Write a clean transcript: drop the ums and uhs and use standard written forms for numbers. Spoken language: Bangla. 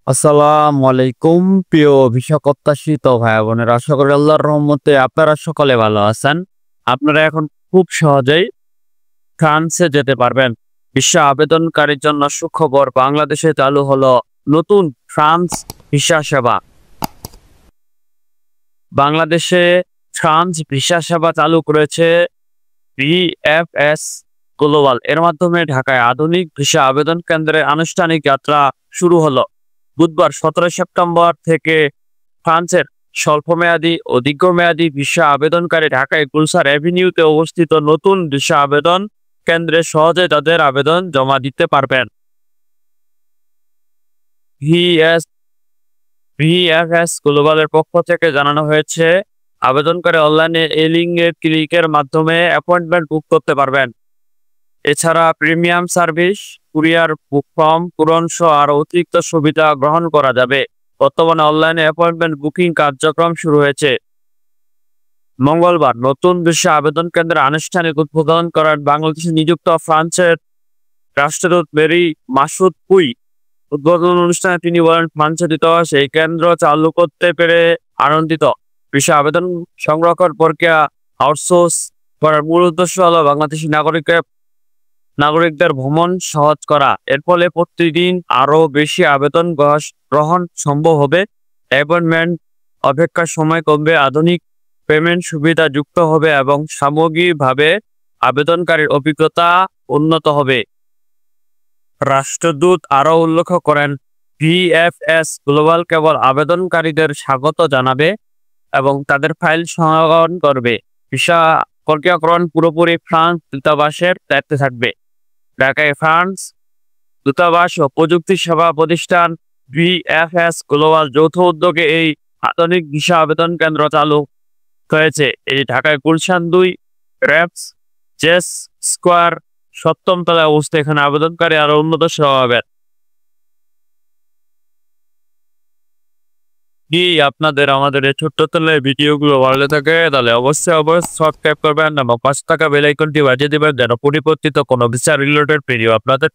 আসসালামু আলাইকুম প্রিয় ভিসা প্রত্যাশিত ভাই বোনের, আশা করি আল্লাহর রহমতে আপনারা সকলে ভালো আছেন। আপনারা এখন খুব সহজেই ফ্রান্সে যেতে পারবেন। ভিসা আবেদনকারীর জন্য সুখবর, বাংলাদেশে চালু হলো নতুন ফ্রান্স ভিসা সেবা। বাংলাদেশে ফ্রান্স ভিসা সেবা চালু করেছে ভিএফএস গ্লোবাল। এর মাধ্যমে ঢাকায় আধুনিক ভিসা আবেদন কেন্দ্রের আনুষ্ঠানিক যাত্রা শুরু হলো। বুধবার 17 সেপ্টেম্বর থেকে ফ্রান্সের স্বল্পমেয়াদী ও দীর্ঘমেয়াদী ভিসা আবেদনকারী ঢাকায় গুলশান এভিনিউতে অবস্থিত নতুন ভিসা আবেদন কেন্দ্রে সহজে তাদের আবেদন জমা দিতে পারবেন। ভিএফএস গ্লোবালের পক্ষ থেকে জানানো হয়েছে, আবেদনকারী অনলাইনে ক্লিকের মাধ্যমে অ্যাপয়েন্টমেন্ট বুক করতে পারবেন। এছাড়া প্রিমিয়াম সার্ভিস, কুরিয়ার বুক ফর্ম পূরণ সহ আরও অতিরিক্ত সুবিধা গ্রহণ করা যাবে। বর্তমানে অনলাইনে অ্যাপয়েন্টমেন্ট বুকিং কার্যক্রম শুরু হয়েছে। মঙ্গলবার নতুন ভিসা আবেদন কেন্দ্রের আনুষ্ঠানিক উদ্বোধন করেন বাংলাদেশে নিযুক্ত ফ্রান্সের রাষ্ট্রদূত মেরি মাসুদ পুই। উদ্বোধন অনুষ্ঠানে তিনি বলেন, ফ্রান্সের দূতাবাস এই কেন্দ্র চালু করতে পেরে আনন্দিত। ভিসা আবেদন সংরক্ষণ প্রক্রিয়া আউটসোর্স করার মূল উদ্দেশ্য হল বাংলাদেশি নাগরিকদের ভ্রমণ সহজ করা। এর ফলে প্রতিদিন আরও বেশি আবেদন গ্রহণ সম্ভব হবে। অ্যাপয়েন্টমেন্ট অপেক্ষার সময় কমবে, আধুনিক পেমেন্ট সুবিধা যুক্ত হবে এবং সামগ্রিকভাবে আবেদনকারীর অভিজ্ঞতা উন্নত হবে। রাষ্ট্রদূত আরও উল্লেখ করেন, ভিএফএস গ্লোবাল কেবল আবেদনকারীদের স্বাগত জানাবে এবং তাদের ফাইল সংরক্ষণ করবে। ভিসা প্রক্রিয়াকরণ পুরোপুরি ফ্রান্স দূতাবাসের দায়িত্বে থাকবে। ঢাকায় ফ্রান্স দূতাবাস ও প্রযুক্তি সেবা প্রতিষ্ঠান ভিএফএস গ্লোবাল যৌথ উদ্যোগে এই আধুনিক ভিসা আবেদন কেন্দ্র চালু হয়েছে। এটি ঢাকায় গুলশান 2 র্যাপস জেস স্কোয়ার 7ম তলায় অবস্থিত। এখানে আবেদনকারী আরো উন্নত সেবা পাবেন। কি আপনাদের আমাদের এই ছোট্ট তলে ভিডিওগুলো ভালো থাকে তাহলে অবশ্যই সাবস্ক্রাইব করবেন এবং পাশে থাকা বেল আইকনটি বাজিয়ে দিবেন যেন পরিবর্তিত কোনো ভিসা রিলেটেড ভিডিও আপনাদের